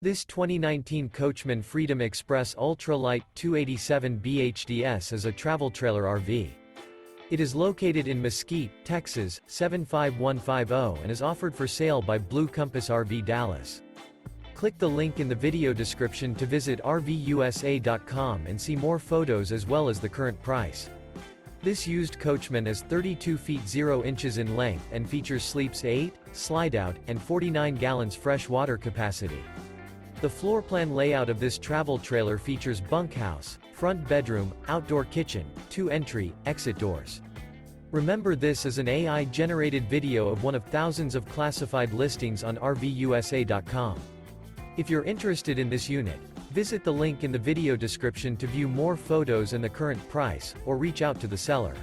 This 2019 Coachmen Freedom Express Ultra Lite 287 BHDS is a travel trailer RV. It is located in Mesquite, Texas, 75150 and is offered for sale by Blue Compass RV Dallas. Click the link in the video description to visit RVUSA.com and see more photos as well as the current price. This used Coachman is 32 feet 0 inches in length and features sleeps 8, Slideout, and 49 gallons fresh water capacity. The floor plan layout of this travel trailer features bunkhouse, front bedroom, outdoor kitchen, 2 entry, exit doors. Remember, this is an AI-generated video of one of thousands of classified listings on RVUSA.com. If you're interested in this unit, visit the link in the video description to view more photos and the current price, or reach out to the seller.